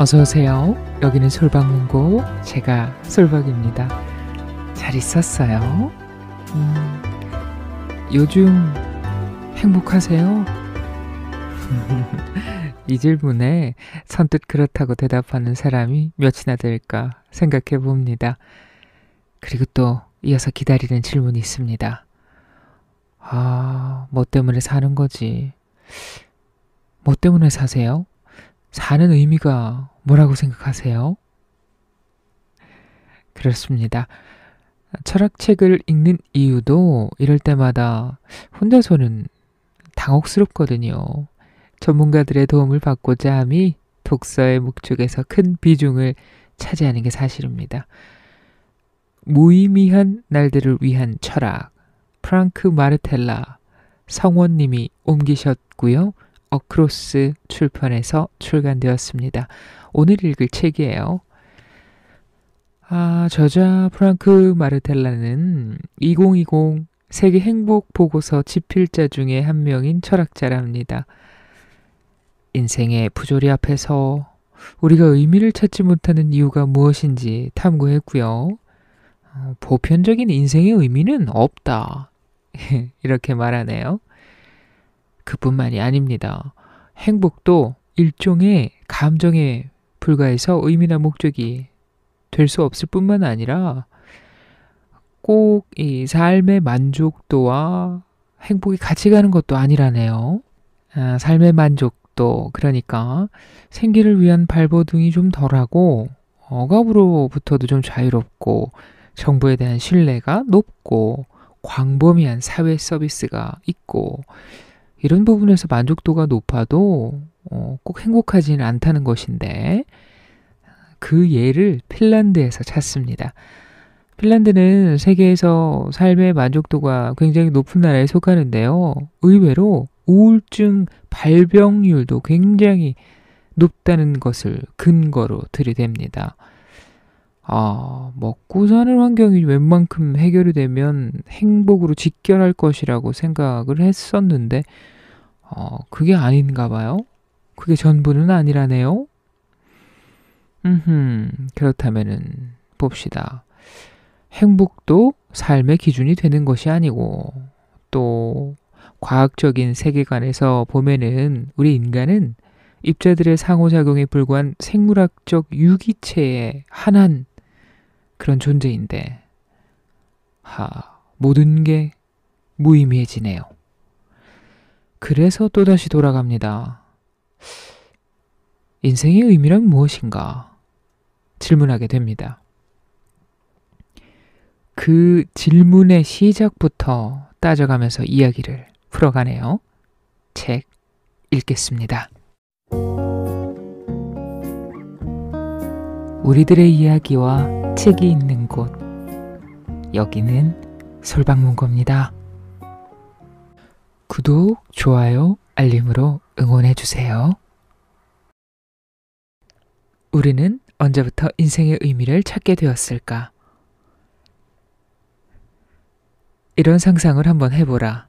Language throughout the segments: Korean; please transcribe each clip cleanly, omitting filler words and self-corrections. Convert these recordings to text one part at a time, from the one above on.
어서 오세요. 여기는 솔방문고 제가 솔박입니다. 잘 있었어요? 요즘 행복하세요? 이 질문에 선뜻 그렇다고 대답하는 사람이 몇이나 될까 생각해 봅니다. 그리고 또 이어서 기다리는 질문이 있습니다. 뭐 때문에 사는 거지? 뭐 때문에 사세요? 사는 의미가 뭐라고 생각하세요? 그렇습니다. 철학책을 읽는 이유도 이럴 때마다 혼자서는 당혹스럽거든요. 전문가들의 도움을 받고자 함이 독서의 목적에서 큰 비중을 차지하는 게 사실입니다. 무의미한 날들을 위한 철학, 프랑크 마르텔라 성원님이 옮기셨고요. 어크로스 출판에서 출간되었습니다. 오늘 읽을 책이에요. 저자 프랑크 마르텔라는 2020 세계 행복 보고서 집필자 중에 한 명인 철학자랍니다. 인생의 부조리 앞에서 우리가 의미를 찾지 못하는 이유가 무엇인지 탐구했고요. 보편적인 인생의 의미는 없다. 이렇게 말하네요. 그뿐만이 아닙니다. 행복도 일종의 감정에 불과해서 의미나 목적이 될 수 없을 뿐만 아니라 꼭 이 삶의 만족도와 행복이 같이 가는 것도 아니라네요. 삶의 만족도, 그러니까 생기를 위한 발버둥이 좀 덜하고 억압으로부터도 좀 자유롭고 정부에 대한 신뢰가 높고 광범위한 사회 서비스가 있고 이런 부분에서 만족도가 높아도 꼭 행복하지는 않다는 것인데 그 예를 핀란드에서 찾습니다. 핀란드는 세계에서 삶의 만족도가 굉장히 높은 나라에 속하는데요. 의외로 우울증 발병률도 굉장히 높다는 것을 근거로 들이댑니다. 먹고 사는 환경이 웬만큼 해결이 되면 행복으로 직결할 것이라고 생각을 했었는데 그게 아닌가 봐요. 그게 전부는 아니라네요. 그렇다면은 봅시다. 행복도 삶의 기준이 되는 것이 아니고 또 과학적인 세계관에서 보면은 우리 인간은 입자들의 상호작용에 불과한 생물학적 유기체의 한한 그런 존재인데 모든 게 무의미해지네요. 그래서 또다시 돌아갑니다. 인생의 의미란 무엇인가? 질문하게 됩니다. 그 질문의 시작부터 따져가면서 이야기를 풀어가네요. 책 읽겠습니다. 우리들의 이야기와 책이 있는 곳, 여기는 솔방문고입니다. 구독, 좋아요, 알림으로 응원해주세요. 우리는 언제부터 인생의 의미를 찾게 되었을까? 이런 상상을 한번 해보라.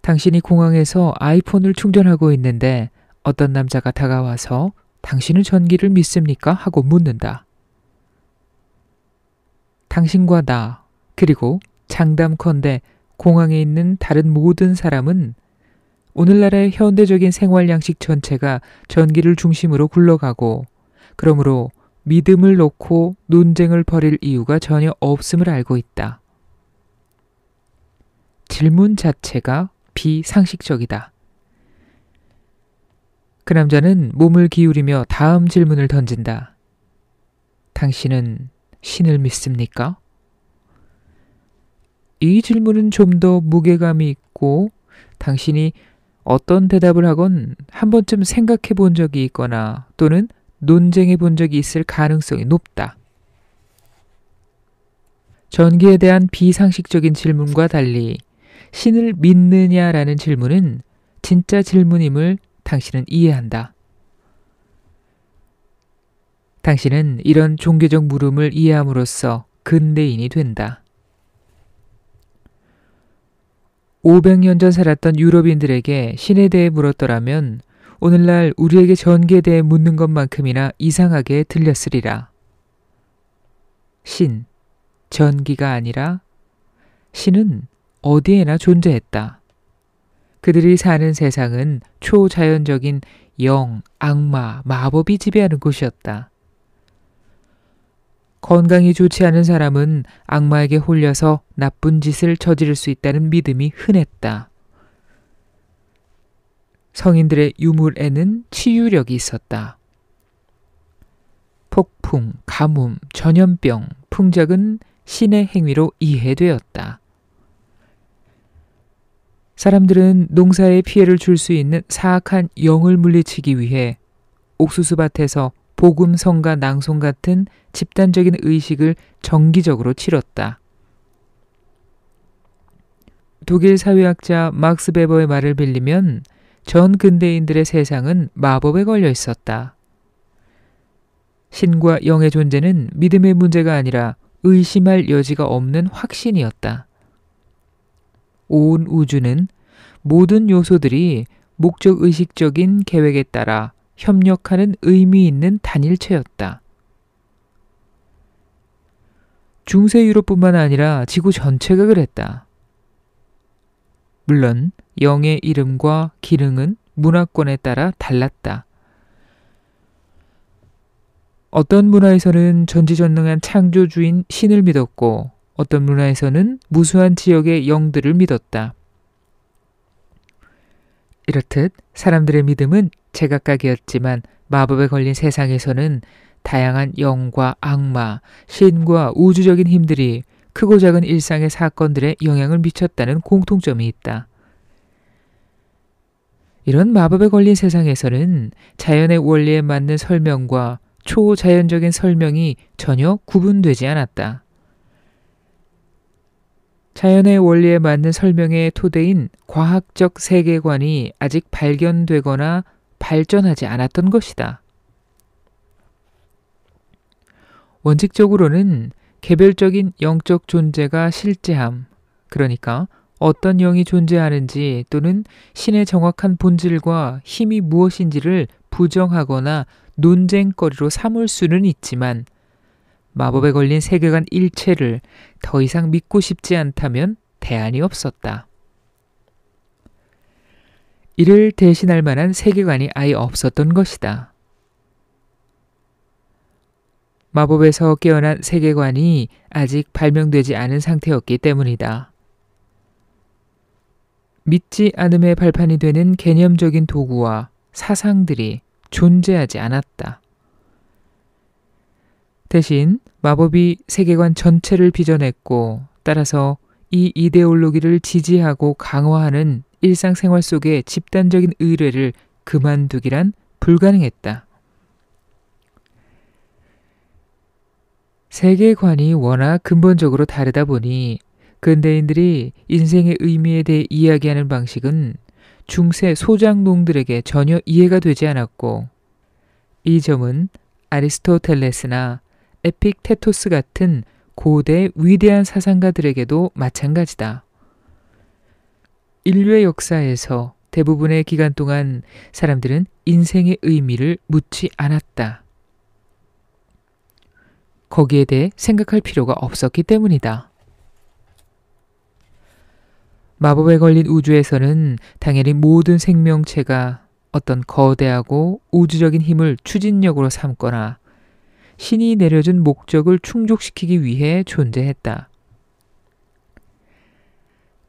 당신이 공항에서 아이폰을 충전하고 있는데 어떤 남자가 다가와서 당신은 전기를 믿습니까? 하고 묻는다. 당신과 나, 그리고 장담컨대 공항에 있는 다른 모든 사람은 오늘날의 현대적인 생활 양식 전체가 전기를 중심으로 굴러가고 그러므로 믿음을 놓고 논쟁을 벌일 이유가 전혀 없음을 알고 있다. 질문 자체가 비상식적이다. 그 남자는 몸을 기울이며 다음 질문을 던진다. 당신은 신을 믿습니까? 이 질문은 좀 더 무게감이 있고 당신이 어떤 대답을 하건 한 번쯤 생각해 본 적이 있거나 또는 논쟁해 본 적이 있을 가능성이 높다. 전기에 대한 비상식적인 질문과 달리 신을 믿느냐라는 질문은 진짜 질문임을 당신은 이해한다. 당신은 이런 종교적 물음을 이해함으로써 근대인이 된다. 500년 전 살았던 유럽인들에게 신에 대해 물었더라면 오늘날 우리에게 전기에 대해 묻는 것만큼이나 이상하게 들렸으리라. 신, 전기가 아니라 신은 어디에나 존재했다. 그들이 사는 세상은 초자연적인 영, 악마, 마법이 지배하는 곳이었다. 건강이 좋지 않은 사람은 악마에게 홀려서 나쁜 짓을 저지를 수 있다는 믿음이 흔했다. 성인들의 유물에는 치유력이 있었다. 폭풍, 가뭄, 전염병, 풍작은 신의 행위로 이해되었다. 사람들은 농사에 피해를 줄 수 있는 사악한 영을 물리치기 위해 옥수수밭에서 복음 성가 낭송 같은 집단적인 의식을 정기적으로 치렀다. 독일 사회학자 막스 베버의 말을 빌리면 전 근대인들의 세상은 마법에 걸려 있었다. 신과 영의 존재는 믿음의 문제가 아니라 의심할 여지가 없는 확신이었다. 온 우주는 모든 요소들이 목적의식적인 계획에 따라 협력하는 의미 있는 단일체였다. 중세 유럽뿐만 아니라 지구 전체가 그랬다. 물론 영의 이름과 기능은 문화권에 따라 달랐다. 어떤 문화에서는 전지전능한 창조주인 신을 믿었고 어떤 문화에서는 무수한 지역의 영들을 믿었다. 이렇듯 사람들의 믿음은 제각각이었지만 마법에 걸린 세상에서는 다양한 영과 악마, 신과 우주적인 힘들이 크고 작은 일상의 사건들에 영향을 미쳤다는 공통점이 있다. 이런 마법에 걸린 세상에서는 자연의 원리에 맞는 설명과 초자연적인 설명이 전혀 구분되지 않았다. 자연의 원리에 맞는 설명의 토대인 과학적 세계관이 아직 발견되거나 발전하지 않았던 것이다. 원칙적으로는 개별적인 영적 존재가 실제함, 그러니까 어떤 영이 존재하는지 또는 신의 정확한 본질과 힘이 무엇인지를 부정하거나 논쟁거리로 삼을 수는 있지만 마법에 걸린 세계관 일체를 더 이상 믿고 싶지 않다면 대안이 없었다. 이를 대신할 만한 세계관이 아예 없었던 것이다. 마법에서 깨어난 세계관이 아직 발명되지 않은 상태였기 때문이다. 믿지 않음의 발판이 되는 개념적인 도구와 사상들이 존재하지 않았다. 대신 마법이 세계관 전체를 빚어냈고 따라서 이 이데올로기를 지지하고 강화하는 일상생활 속의 집단적인 의뢰를 그만두기란 불가능했다. 세계관이 워낙 근본적으로 다르다 보니 근대인들이 인생의 의미에 대해 이야기하는 방식은 중세 소장농들에게 전혀 이해가 되지 않았고 이 점은 아리스토텔레스나 에픽테토스 같은 고대 위대한 사상가들에게도 마찬가지다. 인류의 역사에서 대부분의 기간 동안 사람들은 인생의 의미를 묻지 않았다. 거기에 대해 생각할 필요가 없었기 때문이다. 마법에 걸린 우주에서는 당연히 모든 생명체가 어떤 거대하고 우주적인 힘을 추진력으로 삼거나 신이 내려준 목적을 충족시키기 위해 존재했다.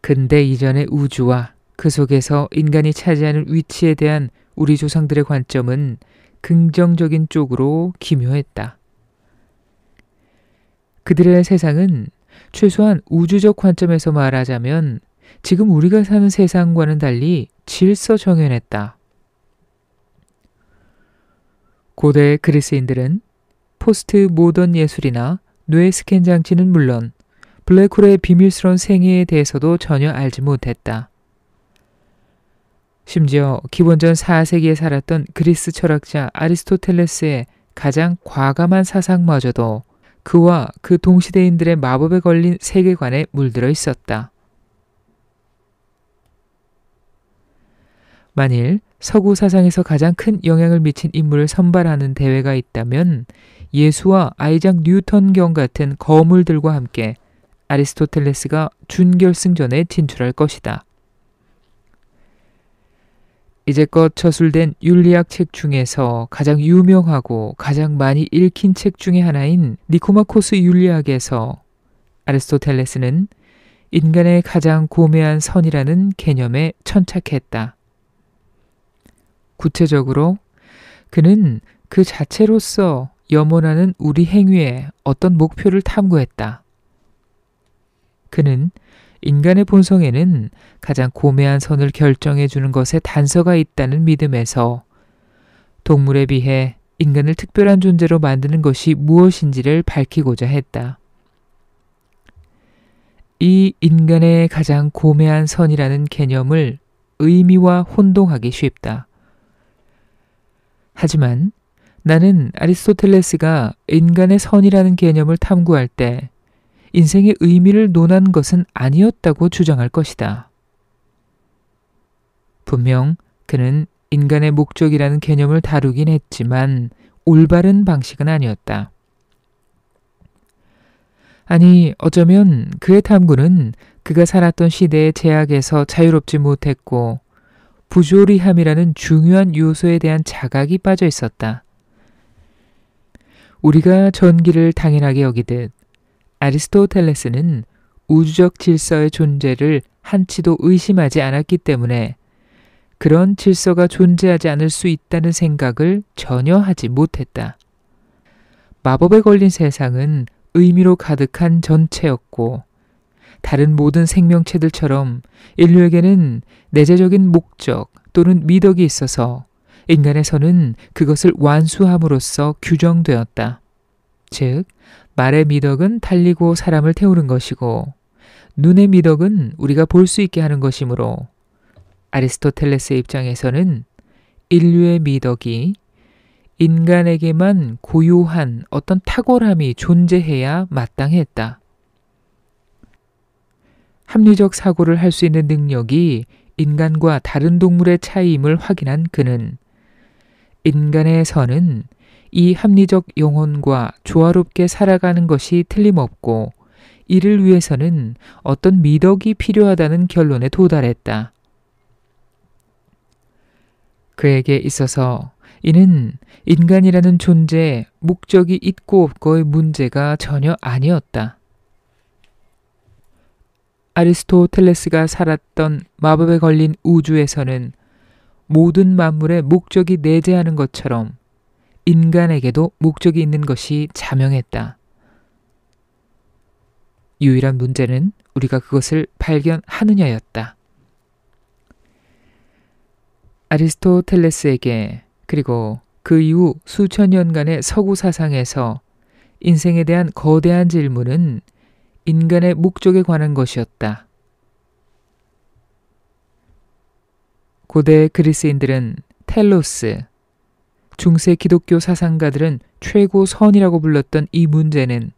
근대 이전의 우주와 그 속에서 인간이 차지하는 위치에 대한 우리 조상들의 관점은 긍정적인 쪽으로 기묘했다. 그들의 세상은 최소한 우주적 관점에서 말하자면 지금 우리가 사는 세상과는 달리 질서정연했다. 고대 그리스인들은 포스트 모던 예술이나 뇌 스캔 장치는 물론 블랙홀의 비밀스러운 생애에 대해서도 전혀 알지 못했다. 심지어 기원전 4세기에 살았던 그리스 철학자 아리스토텔레스의 가장 과감한 사상마저도 그와 그 동시대인들의 마법에 걸린 세계관에 물들어 있었다. 만일 서구 사상에서 가장 큰 영향을 미친 인물을 선발하는 대회가 있다면 예수와 아이작 뉴턴경 같은 거물들과 함께 아리스토텔레스가 준결승전에 진출할 것이다. 이제껏 저술된 윤리학 책 중에서 가장 유명하고 가장 많이 읽힌 책 중에 하나인 니코마코스 윤리학에서 아리스토텔레스는 인간의 가장 고매한 선이라는 개념에 천착했다. 구체적으로 그는 그 자체로서 염원하는 우리 행위에 어떤 목표를 탐구했다. 그는 인간의 본성에는 가장 고매한 선을 결정해 주는 것에 단서가 있다는 믿음에서 동물에 비해 인간을 특별한 존재로 만드는 것이 무엇인지를 밝히고자 했다. 이 인간의 가장 고매한 선이라는 개념을 의미와 혼동하기 쉽다. 하지만 나는 아리스토텔레스가 인간의 선이라는 개념을 탐구할 때 인생의 의미를 논한 것은 아니었다고 주장할 것이다. 분명 그는 인간의 목적이라는 개념을 다루긴 했지만 올바른 방식은 아니었다. 아니, 어쩌면 그의 탐구는 그가 살았던 시대의 제약에서 자유롭지 못했고 부조리함이라는 중요한 요소에 대한 자각이 빠져 있었다. 우리가 전기를 당연하게 여기듯 아리스토텔레스는 우주적 질서의 존재를 한치도 의심하지 않았기 때문에 그런 질서가 존재하지 않을 수 있다는 생각을 전혀 하지 못했다. 마법에 걸린 세상은 의미로 가득한 전체였고 다른 모든 생명체들처럼 인류에게는 내재적인 목적 또는 미덕이 있어서 인간의 선은 그것을 완수함으로써 규정되었다. 즉, 말의 미덕은 달리고 사람을 태우는 것이고 눈의 미덕은 우리가 볼 수 있게 하는 것이므로 아리스토텔레스의 입장에서는 인류의 미덕이 인간에게만 고유한 어떤 탁월함이 존재해야 마땅했다. 합리적 사고를 할 수 있는 능력이 인간과 다른 동물의 차이임을 확인한 그는 인간의 선은 이 합리적 영혼과 조화롭게 살아가는 것이 틀림없고 이를 위해서는 어떤 미덕이 필요하다는 결론에 도달했다. 그에게 있어서 이는 인간이라는 존재에 목적이 있고 없고의 문제가 전혀 아니었다. 아리스토텔레스가 살았던 마법에 걸린 우주에서는 모든 만물에 목적이 내재하는 것처럼 인간에게도 목적이 있는 것이 자명했다. 유일한 문제는 우리가 그것을 발견하느냐였다. 아리스토텔레스에게 그리고 그 이후 수천 년간의 서구 사상에서 인생에 대한 거대한 질문은 인간의 목적에 관한 것이었다. 고대 그리스인들은 텔로스, 중세 기독교 사상가들은 최고 선이라고 불렀던 이 문제는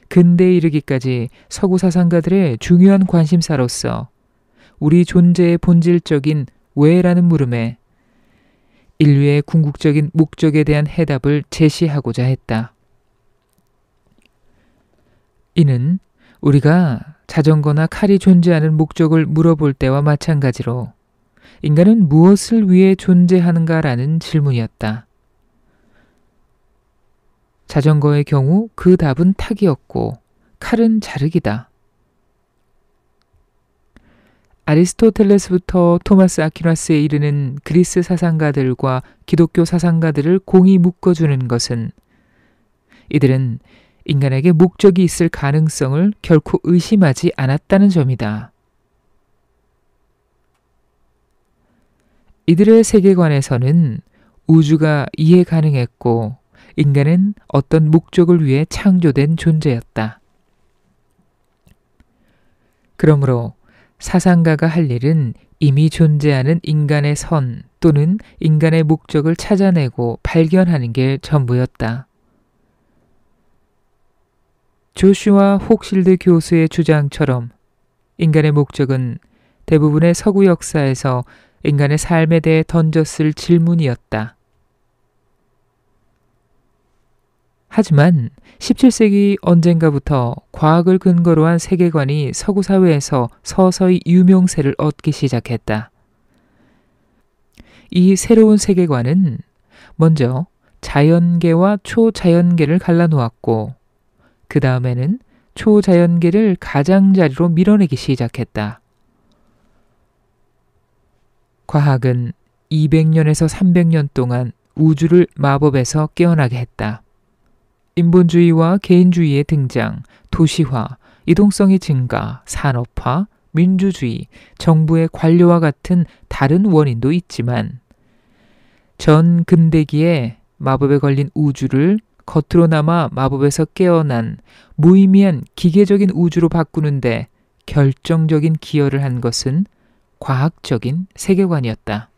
근대에 이르기까지 서구 사상가들의 중요한 관심사로서 우리 존재의 본질적인 왜라는 물음에 인류의 궁극적인 목적에 대한 해답을 제시하고자 했다. 이는 우리가 자전거나 칼이 존재하는 목적을 물어볼 때와 마찬가지로 인간은 무엇을 위해 존재하는가라는 질문이었다. 자전거의 경우 그 답은 타기였고 칼은 자르기다. 아리스토텔레스부터 토마스 아퀴나스에 이르는 그리스 사상가들과 기독교 사상가들을 공히 묶어주는 것은 이들은 인간에게 목적이 있을 가능성을 결코 의심하지 않았다는 점이다. 이들의 세계관에서는 우주가 이해 가능했고 인간은 어떤 목적을 위해 창조된 존재였다. 그러므로 사상가가 할 일은 이미 존재하는 인간의 선 또는 인간의 목적을 찾아내고 발견하는 게 전부였다. 조슈아 혹실드 교수의 주장처럼 인간의 목적은 대부분의 서구 역사에서 인간의 삶에 대해 던졌을 질문이었다. 하지만 17세기 언젠가부터 과학을 근거로 한 세계관이 서구 사회에서 서서히 유명세를 얻기 시작했다. 이 새로운 세계관은 먼저 자연계와 초자연계를 갈라놓았고 그 다음에는 초자연계를 가장자리로 밀어내기 시작했다. 과학은 200년에서 300년 동안 우주를 마법에서 깨어나게 했다. 인본주의와 개인주의의 등장, 도시화, 이동성의 증가, 산업화, 민주주의, 정부의 관료와 같은 다른 원인도 있지만 전 근대기에 마법에 걸린 우주를 겉으로나마 마법에서 깨어난 무의미한 기계적인 우주로 바꾸는데 결정적인 기여를 한 것은 과학적인 세계관이었다.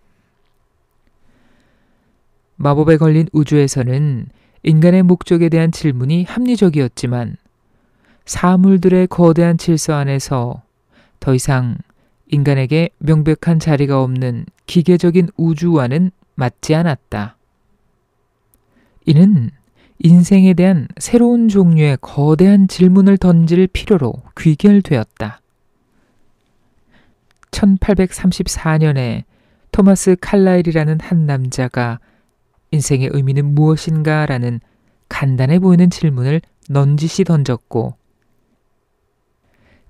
마법에 걸린 우주에서는 인간의 목적에 대한 질문이 합리적이었지만 사물들의 거대한 질서 안에서 더 이상 인간에게 명백한 자리가 없는 기계적인 우주와는 맞지 않았다. 이는 인생에 대한 새로운 종류의 거대한 질문을 던질 필요로 귀결되었다. 1834년에 토마스 칼라일이라는 한 남자가 인생의 의미는 무엇인가? 라는 간단해 보이는 질문을 넌지시 던졌고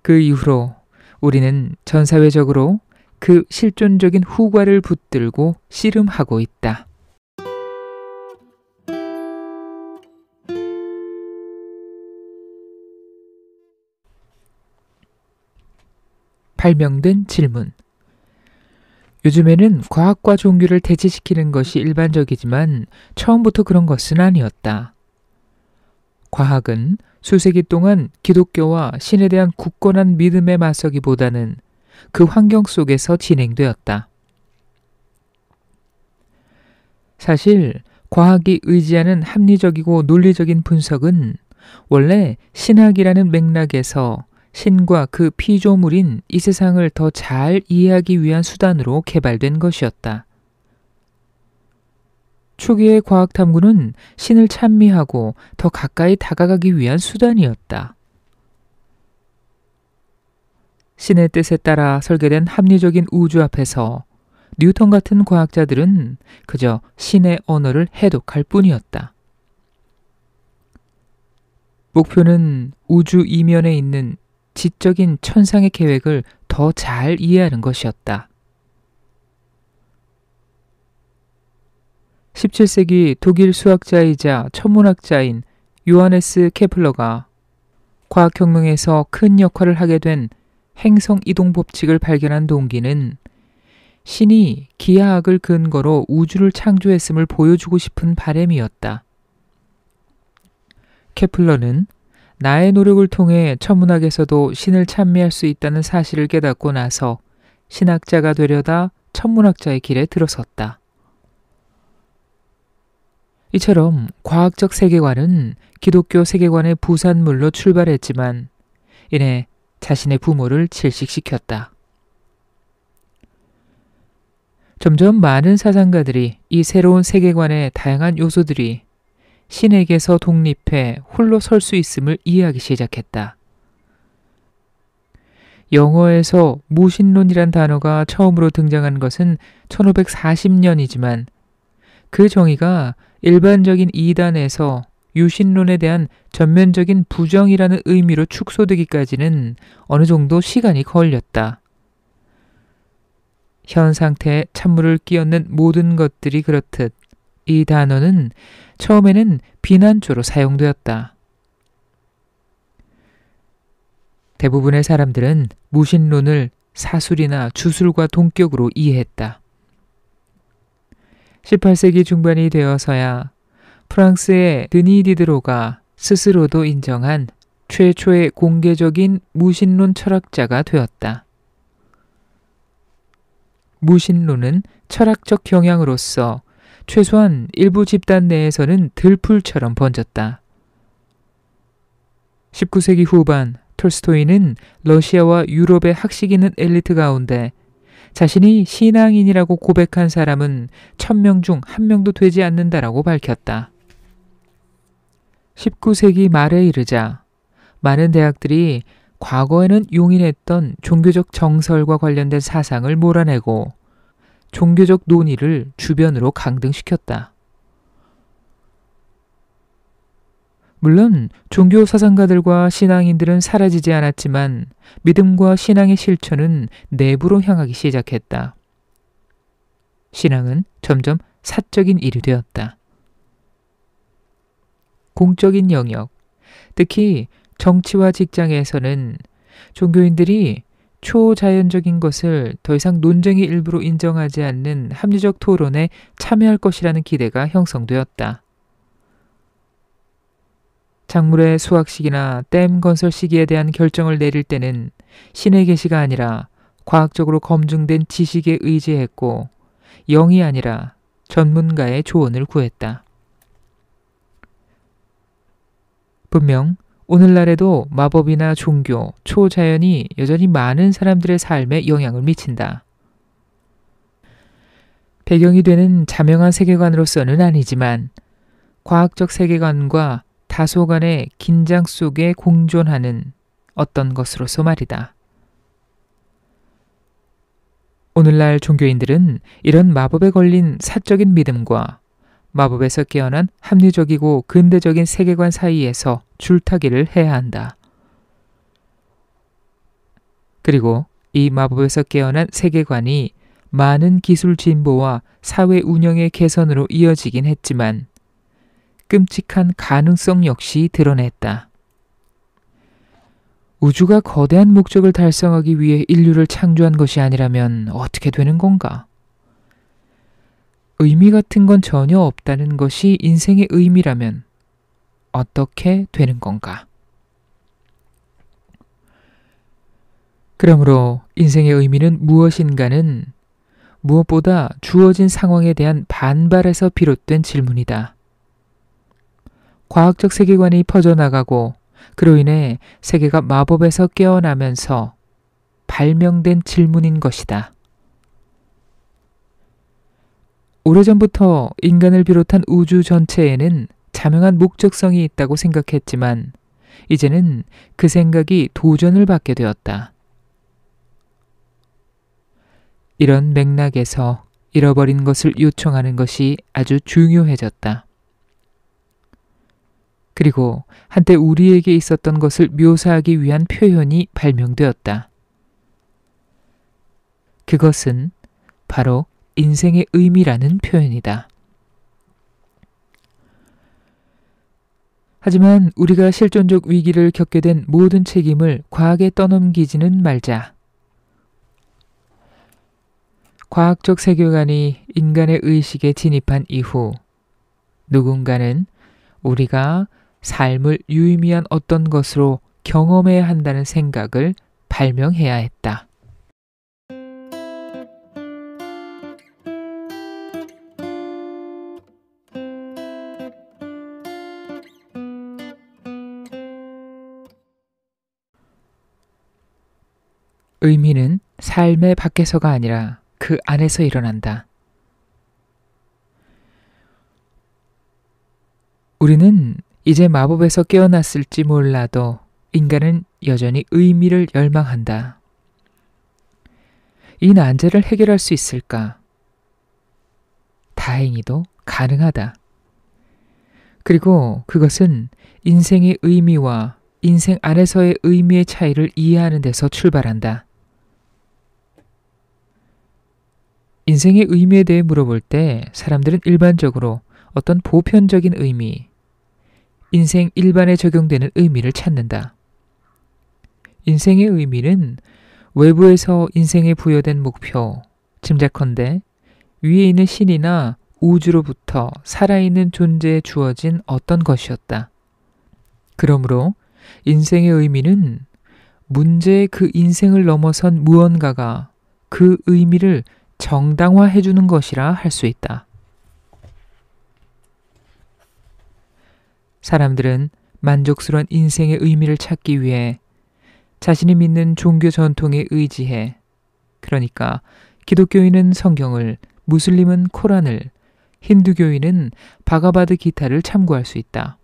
그 이후로 우리는 전 사회적으로 그 실존적인 후과를 붙들고 씨름하고 있다. 발명된 질문. 요즘에는 과학과 종교를 대치시키는 것이 일반적이지만 처음부터 그런 것은 아니었다. 과학은 수세기 동안 기독교와 신에 대한 굳건한 믿음에 맞서기보다는 그 환경 속에서 진행되었다. 사실 과학이 의지하는 합리적이고 논리적인 분석은 원래 신학이라는 맥락에서 신과 그 피조물인 이 세상을 더 잘 이해하기 위한 수단으로 개발된 것이었다. 초기의 과학 탐구는 신을 찬미하고 더 가까이 다가가기 위한 수단이었다. 신의 뜻에 따라 설계된 합리적인 우주 앞에서 뉴턴 같은 과학자들은 그저 신의 언어를 해독할 뿐이었다. 목표는 우주 이면에 있는 지적인 천상의 계획을 더 잘 이해하는 것이었다. 17세기 독일 수학자이자 천문학자인 요하네스 케플러가 과학혁명에서 큰 역할을 하게 된 행성 이동 법칙을 발견한 동기는 신이 기하학을 근거로 우주를 창조했음을 보여주고 싶은 바람이었다. 케플러는 나의 노력을 통해 천문학에서도 신을 찬미할 수 있다는 사실을 깨닫고 나서 신학자가 되려다 천문학자의 길에 들어섰다. 이처럼 과학적 세계관은 기독교 세계관의 부산물로 출발했지만 이내 자신의 부모를 질식시켰다. 점점 많은 사상가들이 이 새로운 세계관의 다양한 요소들이 신에게서 독립해 홀로 설 수 있음을 이해하기 시작했다. 영어에서 무신론이란 단어가 처음으로 등장한 것은 1540년이지만 그 정의가 일반적인 이단에서 유신론에 대한 전면적인 부정이라는 의미로 축소되기까지는 어느 정도 시간이 걸렸다. 현 상태에 찬물을 끼얹는 모든 것들이 그렇듯 이 단어는 처음에는 비난조로 사용되었다. 대부분의 사람들은 무신론을 사술이나 주술과 동격으로 이해했다. 18세기 중반이 되어서야 프랑스의 드니 디드로가 스스로도 인정한 최초의 공개적인 무신론 철학자가 되었다. 무신론은 철학적 경향으로서 최소한 일부 집단 내에서는 들풀처럼 번졌다. 19세기 후반 톨스토이는 러시아와 유럽의 학식 있는 엘리트 가운데 자신이 신앙인이라고 고백한 사람은 1000명 중 1명도 되지 않는다라고 밝혔다. 19세기 말에 이르자 많은 대학들이 과거에는 용인했던 종교적 정설과 관련된 사상을 몰아내고 종교적 논의를 주변으로 강등시켰다. 물론 종교 사상가들과 신앙인들은 사라지지 않았지만 믿음과 신앙의 실천은 내부로 향하기 시작했다. 신앙은 점점 사적인 일이 되었다. 공적인 영역, 특히 정치와 직장에서는 종교인들이 초자연적인 것을 더 이상 논쟁의 일부로 인정하지 않는 합리적 토론에 참여할 것이라는 기대가 형성되었다. 작물의 수확 시기나 댐 건설 시기에 대한 결정을 내릴 때는 신의 계시가 아니라 과학적으로 검증된 지식에 의지했고 영이 아니라 전문가의 조언을 구했다. 분명 오늘날에도 마법이나 종교, 초자연이 여전히 많은 사람들의 삶에 영향을 미친다. 배경이 되는 자명한 세계관으로서는 아니지만 과학적 세계관과 다소간의 긴장 속에 공존하는 어떤 것으로서 말이다. 오늘날 종교인들은 이런 마법에 걸린 사적인 믿음과 마법에서 깨어난 합리적이고 근대적인 세계관 사이에서 줄타기를 해야 한다. 그리고 이 마법에서 깨어난 세계관이 많은 기술 진보와 사회 운영의 개선으로 이어지긴 했지만 끔찍한 가능성 역시 드러냈다. 우주가 거대한 목적을 달성하기 위해 인류를 창조한 것이 아니라면 어떻게 되는 건가? 의미 같은 건 전혀 없다는 것이 인생의 의미라면 어떻게 되는 건가? 그러므로 인생의 의미는 무엇인가는 무엇보다 주어진 상황에 대한 반발에서 비롯된 질문이다. 과학적 세계관이 퍼져나가고 그로 인해 세계가 마법에서 깨어나면서 발명된 질문인 것이다. 오래전부터 인간을 비롯한 우주 전체에는 자명한 목적성이 있다고 생각했지만 이제는 그 생각이 도전을 받게 되었다. 이런 맥락에서 잃어버린 것을 요청하는 것이 아주 중요해졌다. 그리고 한때 우리에게 있었던 것을 묘사하기 위한 표현이 발명되었다. 그것은 바로 인생의 의미라는 표현이다. 하지만 우리가 실존적 위기를 겪게 된 모든 책임을 과학에 떠넘기지는 말자. 과학적 세계관이 인간의 의식에 진입한 이후 누군가는 우리가 삶을 유의미한 어떤 것으로 경험해야 한다는 생각을 발명해야 했다. 의미는 삶의 밖에서가 아니라 그 안에서 일어난다. 우리는 이제 마법에서 깨어났을지 몰라도 인간은 여전히 의미를 열망한다. 이 난제를 해결할 수 있을까? 다행히도 가능하다. 그리고 그것은 인생의 의미와 인생 안에서의 의미의 차이를 이해하는 데서 출발한다. 인생의 의미에 대해 물어볼 때 사람들은 일반적으로 어떤 보편적인 의미, 인생 일반에 적용되는 의미를 찾는다. 인생의 의미는 외부에서 인생에 부여된 목표, 짐작컨대 위에 있는 신이나 우주로부터 살아있는 존재에 주어진 어떤 것이었다. 그러므로 인생의 의미는 문제의 그 인생을 넘어선 무언가가 그 의미를 정당화해주는 것이라 할 수 있다. 사람들은 만족스러운 인생의 의미를 찾기 위해 자신이 믿는 종교 전통에 의지해, 그러니까 기독교인은 성경을, 무슬림은 코란을, 힌두교인은 바가바드 기타를 참고할 수 있다.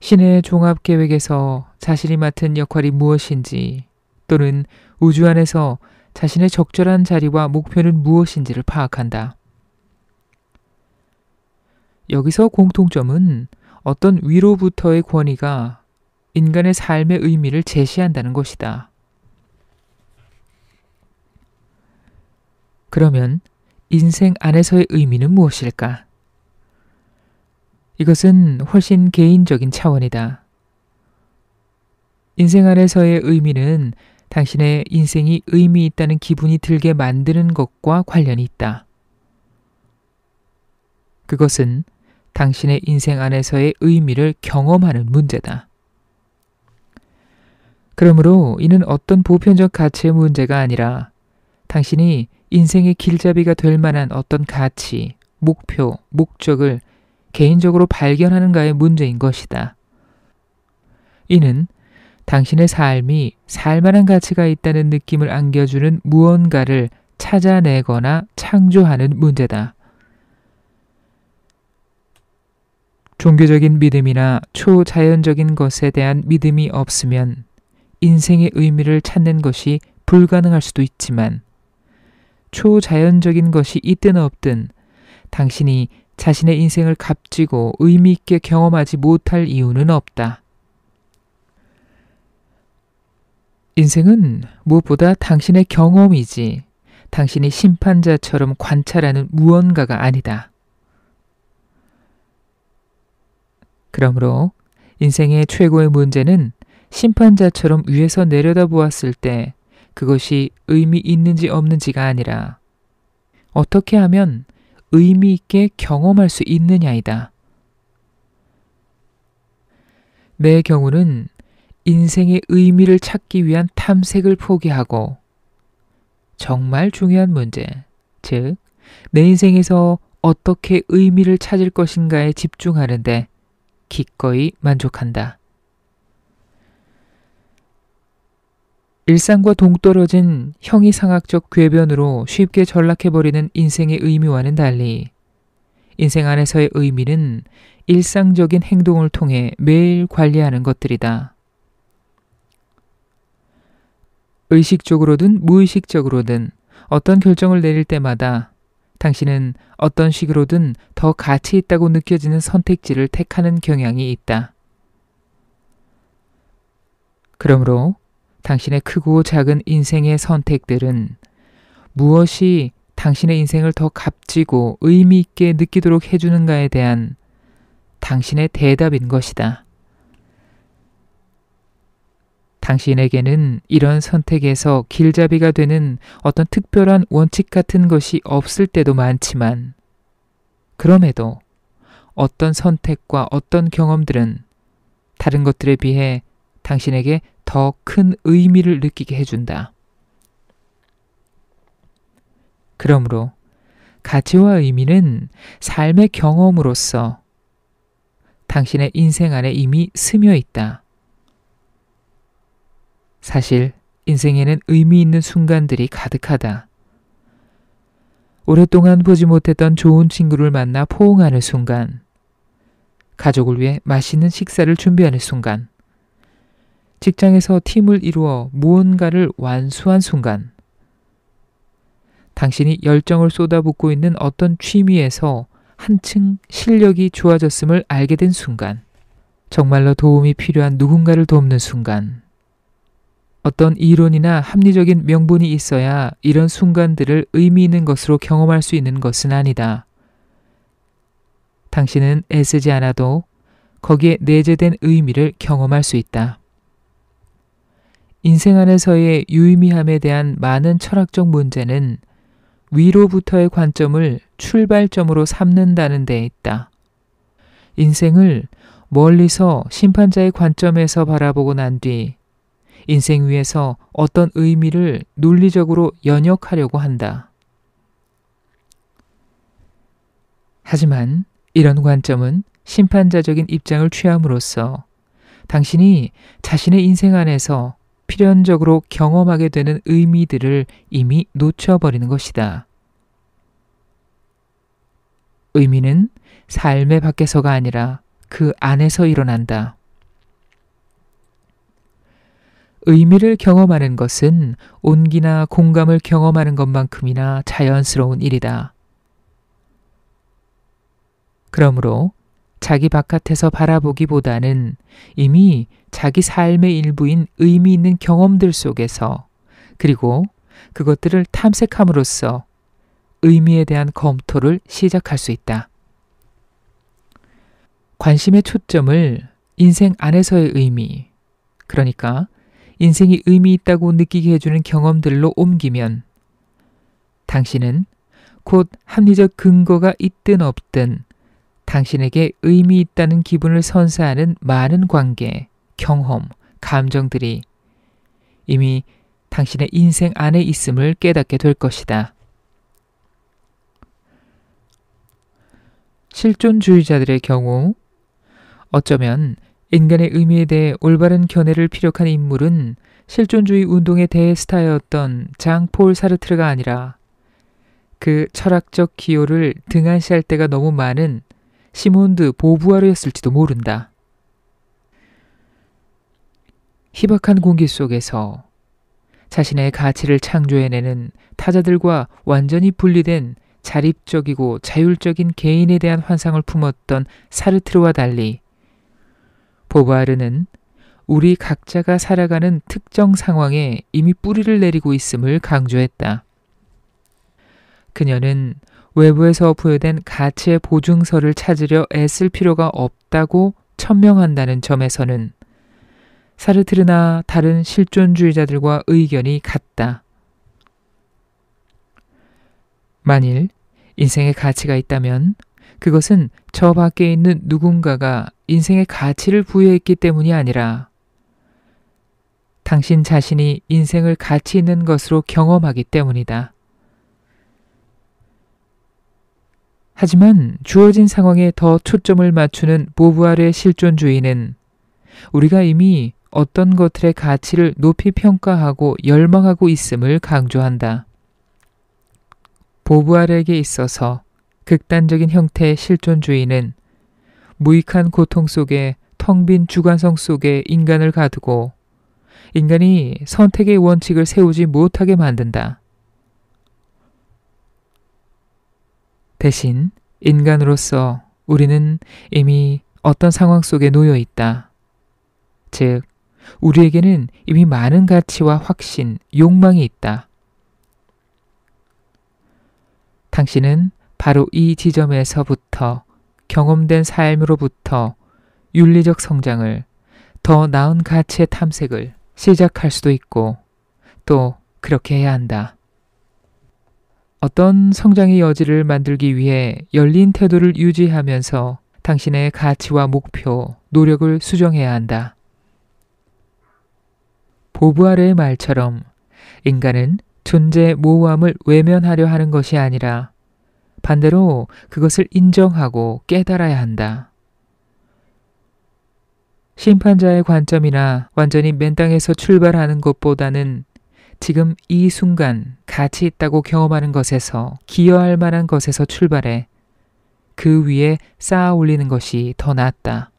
신의 종합 계획에서 자신이 맡은 역할이 무엇인지 또는 우주 안에서 자신의 적절한 자리와 목표는 무엇인지를 파악한다. 여기서 공통점은 어떤 위로부터의 권위가 인간의 삶의 의미를 제시한다는 것이다. 그러면 인생 안에서의 의미는 무엇일까? 이것은 훨씬 개인적인 차원이다. 인생 안에서의 의미는 당신의 인생이 의미 있다는 기분이 들게 만드는 것과 관련이 있다. 그것은 당신의 인생 안에서의 의미를 경험하는 문제다. 그러므로 이는 어떤 보편적 가치의 문제가 아니라 당신이 인생의 길잡이가 될 만한 어떤 가치, 목표, 목적을 개인적으로 발견하는가의 문제인 것이다. 이는 당신의 삶이 살만한 가치가 있다는 느낌을 안겨주는 무언가를 찾아내거나 창조하는 문제다. 종교적인 믿음이나 초자연적인 것에 대한 믿음이 없으면 인생의 의미를 찾는 것이 불가능할 수도 있지만 초자연적인 것이 있든 없든 당신이 자신의 인생을 값지고 의미 있게 경험하지 못할 이유는 없다. 인생은 무엇보다 당신의 경험이지 당신이 심판자처럼 관찰하는 무언가가 아니다. 그러므로 인생의 최고의 문제는 심판자처럼 위에서 내려다보았을 때 그것이 의미 있는지 없는지가 아니라 어떻게 하면 의미 있게 경험할 수 있느냐이다. 내 경우는 인생의 의미를 찾기 위한 탐색을 포기하고 정말 중요한 문제, 즉 내 인생에서 어떻게 의미를 찾을 것인가에 집중하는데 기꺼이 만족한다. 일상과 동떨어진 형이상학적 궤변으로 쉽게 전락해버리는 인생의 의미와는 달리 인생 안에서의 의미는 일상적인 행동을 통해 매일 관리하는 것들이다. 의식적으로든 무의식적으로든 어떤 결정을 내릴 때마다 당신은 어떤 식으로든 더 가치 있다고 느껴지는 선택지를 택하는 경향이 있다. 그러므로 당신의 크고 작은 인생의 선택들은 무엇이 당신의 인생을 더 값지고 의미 있게 느끼도록 해주는가에 대한 당신의 대답인 것이다. 당신에게는 이런 선택에서 길잡이가 되는 어떤 특별한 원칙 같은 것이 없을 때도 많지만 그럼에도 어떤 선택과 어떤 경험들은 다른 것들에 비해 당신에게 더 큰 의미를 느끼게 해준다. 그러므로 가치와 의미는 삶의 경험으로서 당신의 인생 안에 이미 스며 있다. 사실 인생에는 의미 있는 순간들이 가득하다. 오랫동안 보지 못했던 좋은 친구를 만나 포옹하는 순간, 가족을 위해 맛있는 식사를 준비하는 순간, 직장에서 팀을 이루어 무언가를 완수한 순간, 당신이 열정을 쏟아붓고 있는 어떤 취미에서 한층 실력이 좋아졌음을 알게 된 순간, 정말로 도움이 필요한 누군가를 돕는 순간, 어떤 이론이나 합리적인 명분이 있어야 이런 순간들을 의미 있는 것으로 경험할 수 있는 것은 아니다. 당신은 애쓰지 않아도 거기에 내재된 의미를 경험할 수 있다. 인생 안에서의 유의미함에 대한 많은 철학적 문제는 위로부터의 관점을 출발점으로 삼는다는 데 있다. 인생을 멀리서 심판자의 관점에서 바라보고 난 뒤 인생 위에서 어떤 의미를 논리적으로 연역하려고 한다. 하지만 이런 관점은 심판자적인 입장을 취함으로써 당신이 자신의 인생 안에서 필연적으로 경험하게 되는 의미들을 이미 놓쳐버리는 것이다. 의미는 삶의 밖에서가 아니라 그 안에서 일어난다. 의미를 경험하는 것은 온기나 공감을 경험하는 것만큼이나 자연스러운 일이다. 그러므로 자기 바깥에서 바라보기보다는 이미 자기 삶의 일부인 의미 있는 경험들 속에서 그리고 그것들을 탐색함으로써 의미에 대한 검토를 시작할 수 있다. 관심의 초점을 인생 안에서의 의미, 그러니까 인생이 의미 있다고 느끼게 해주는 경험들로 옮기면 당신은 곧 합리적 근거가 있든 없든 당신에게 의미 있다는 기분을 선사하는 많은 관계, 경험, 감정들이 이미 당신의 인생 안에 있음을 깨닫게 될 것이다. 실존주의자들의 경우 어쩌면 인간의 의미에 대해 올바른 견해를 피력한 인물은 실존주의 운동의 대스타였던 장 폴 사르트르가 아니라 그 철학적 기호를 등한시할 때가 너무 많은 시몬 드 보부아르였을지도 모른다. 희박한 공기 속에서 자신의 가치를 창조해내는 타자들과 완전히 분리된 자립적이고 자율적인 개인에 대한 환상을 품었던 사르트르와 달리 보부아르는 우리 각자가 살아가는 특정 상황에 이미 뿌리를 내리고 있음을 강조했다. 그녀는 외부에서 부여된 가치의 보증서를 찾으려 애쓸 필요가 없다고 천명한다는 점에서는 사르트르나 다른 실존주의자들과 의견이 같다. 만일 인생의 가치가 있다면 그것은 저 밖에 있는 누군가가 인생의 가치를 부여했기 때문이 아니라 당신 자신이 인생을 가치 있는 것으로 경험하기 때문이다. 하지만 주어진 상황에 더 초점을 맞추는 보부아르의 실존주의는 우리가 이미 어떤 것들의 가치를 높이 평가하고 열망하고 있음을 강조한다. 보부아르에게 있어서 극단적인 형태의 실존주의는 무익한 고통 속에 텅 빈 주관성 속에 인간을 가두고 인간이 선택의 원칙을 세우지 못하게 만든다. 대신 인간으로서 우리는 이미 어떤 상황 속에 놓여 있다. 즉, 우리에게는 이미 많은 가치와 확신, 욕망이 있다. 당신은 바로 이 지점에서부터 경험된 삶으로부터 윤리적 성장을, 더 나은 가치의 탐색을 시작할 수도 있고 또 그렇게 해야 한다. 어떤 성장의 여지를 만들기 위해 열린 태도를 유지하면서 당신의 가치와 목표, 노력을 수정해야 한다. 보부아르의 말처럼 인간은 존재의 모호함을 외면하려 하는 것이 아니라 반대로 그것을 인정하고 깨달아야 한다. 심판자의 관점이나 완전히 맨 땅에서 출발하는 것보다는 지금 이 순간 가치 있다고 경험하는 것에서 기여할 만한 것에서 출발해 그 위에 쌓아 올리는 것이 더 낫다.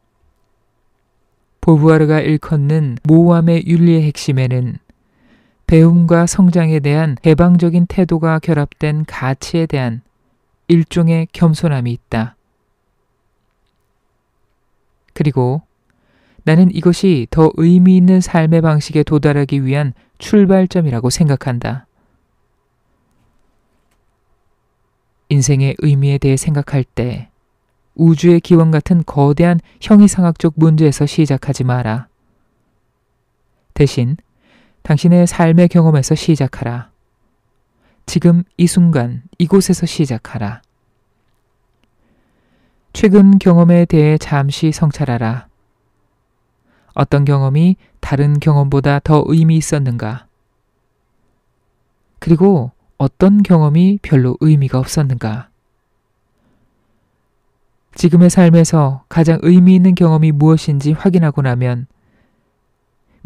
보부아르가 일컫는 모호함의 윤리의 핵심에는 배움과 성장에 대한 개방적인 태도가 결합된 가치에 대한 일종의 겸손함이 있다. 그리고 나는 이것이 더 의미 있는 삶의 방식에 도달하기 위한 출발점이라고 생각한다. 인생의 의미에 대해 생각할 때 우주의 기원 같은 거대한 형이상학적 문제에서 시작하지 마라. 대신 당신의 삶의 경험에서 시작하라. 지금 이 순간 이곳에서 시작하라. 최근 경험에 대해 잠시 성찰하라. 어떤 경험이 다른 경험보다 더 의미 있었는가? 그리고 어떤 경험이 별로 의미가 없었는가? 지금의 삶에서 가장 의미 있는 경험이 무엇인지 확인하고 나면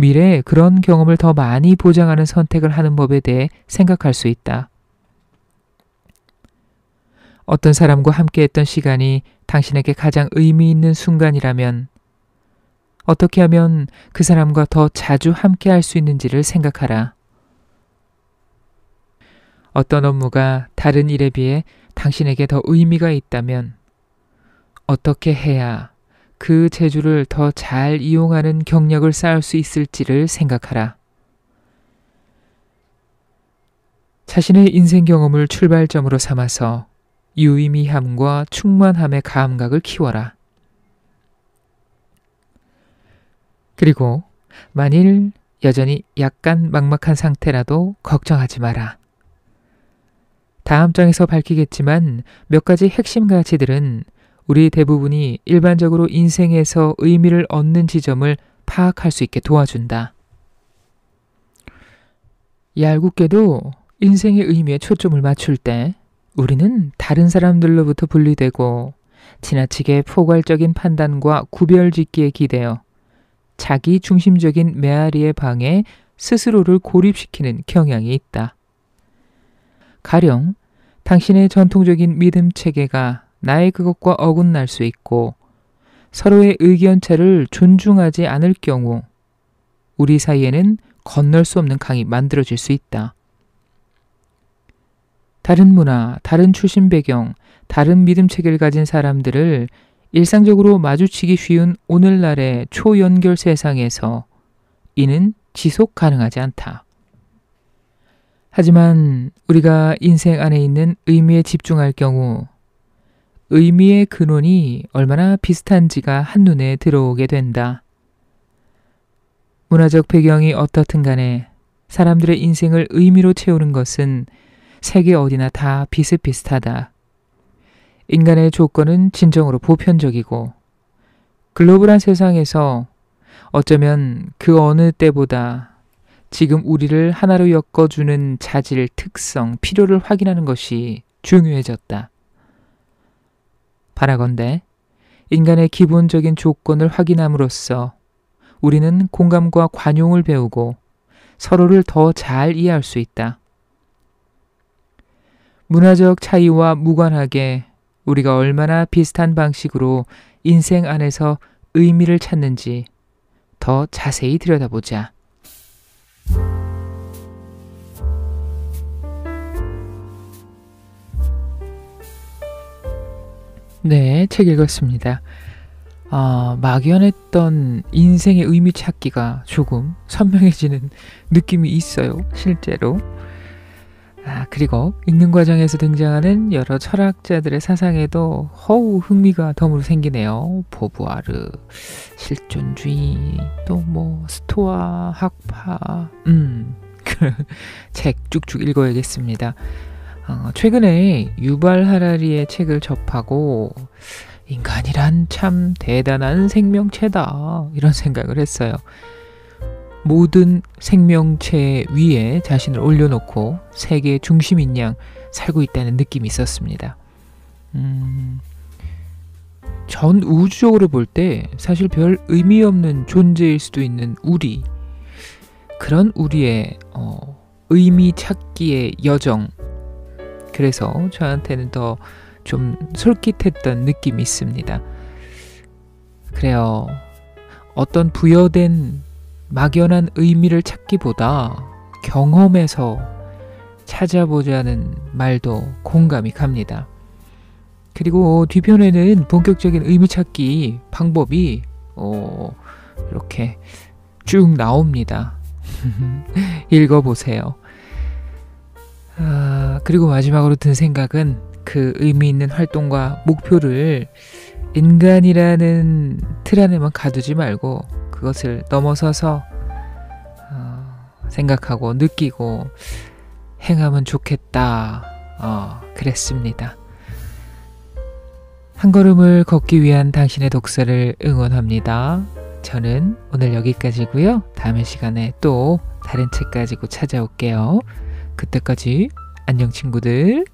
미래에 그런 경험을 더 많이 보장하는 선택을 하는 법에 대해 생각할 수 있다. 어떤 사람과 함께했던 시간이 당신에게 가장 의미 있는 순간이라면 어떻게 하면 그 사람과 더 자주 함께할 수 있는지를 생각하라. 어떤 업무가 다른 일에 비해 당신에게 더 의미가 있다면 어떻게 해야 그 재주를 더 잘 이용하는 경력을 쌓을 수 있을지를 생각하라. 자신의 인생 경험을 출발점으로 삼아서 유의미함과 충만함의 감각을 키워라. 그리고 만일 여전히 약간 막막한 상태라도 걱정하지 마라. 다음 장에서 밝히겠지만 몇 가지 핵심 가치들은 우리 대부분이 일반적으로 인생에서 의미를 얻는 지점을 파악할 수 있게 도와준다. 얄궂게도 인생의 의미에 초점을 맞출 때 우리는 다른 사람들로부터 분리되고 지나치게 포괄적인 판단과 구별짓기에 기대어 자기 중심적인 메아리의 방에 스스로를 고립시키는 경향이 있다. 가령 당신의 전통적인 믿음 체계가 나의 그것과 어긋날 수 있고 서로의 의견차를 존중하지 않을 경우 우리 사이에는 건널 수 없는 강이 만들어질 수 있다. 다른 문화, 다른 출신 배경, 다른 믿음 체계를 가진 사람들을 일상적으로 마주치기 쉬운 오늘날의 초연결 세상에서 이는 지속 가능하지 않다. 하지만 우리가 인생 안에 있는 의미에 집중할 경우 의미의 근원이 얼마나 비슷한지가 한눈에 들어오게 된다. 문화적 배경이 어떻든 간에 사람들의 인생을 의미로 채우는 것은 세계 어디나 다 비슷비슷하다. 인간의 조건은 진정으로 보편적이고 글로벌한 세상에서 어쩌면 그 어느 때보다 지금 우리를 하나로 엮어주는 자질, 특성, 필요를 확인하는 것이 중요해졌다. 바라건대 인간의 기본적인 조건을 확인함으로써 우리는 공감과 관용을 배우고 서로를 더 잘 이해할 수 있다. 문화적 차이와 무관하게 우리가 얼마나 비슷한 방식으로 인생 안에서 의미를 찾는지 더 자세히 들여다보자. 네, 책 읽었습니다. 막연했던 인생의 의미 찾기가 조금 선명해지는 느낌이 있어요, 실제로. 그리고 읽는 과정에서 등장하는 여러 철학자들의 사상에도 허우 흥미가 덤으로 생기네요. 보부아르, 실존주의, 또 스토아, 학파, 책 쭉쭉 읽어야겠습니다. 최근에 유발 하라리의 책을 접하고 인간이란 참 대단한 생명체다 이런 생각을 했어요. 모든 생명체 위에 자신을 올려놓고 세계의 중심인 양 살고 있다는 느낌이 있었습니다. 전 우주적으로 볼 때 사실 별 의미 없는 존재일 수도 있는 우리, 그런 우리의 의미 찾기의 여정, 그래서 저한테는 더 좀 솔깃했던 느낌이 있습니다. 그래요. 어떤 부여된 막연한 의미를 찾기보다 경험에서 찾아보자는 말도 공감이 갑니다. 그리고 뒤편에는 본격적인 의미 찾기 방법이 이렇게 쭉 나옵니다. 읽어보세요. 그리고 마지막으로 든 생각은 그 의미 있는 활동과 목표를 인간이라는 틀 안에만 가두지 말고 그것을 넘어서서 생각하고 느끼고 행하면 좋겠다. 그랬습니다. 한 걸음을 걷기 위한 당신의 독서를 응원합니다. 저는 오늘 여기까지고요. 다음 시간에 또 다른 책 가지고 찾아올게요. 그때까지 안녕 친구들.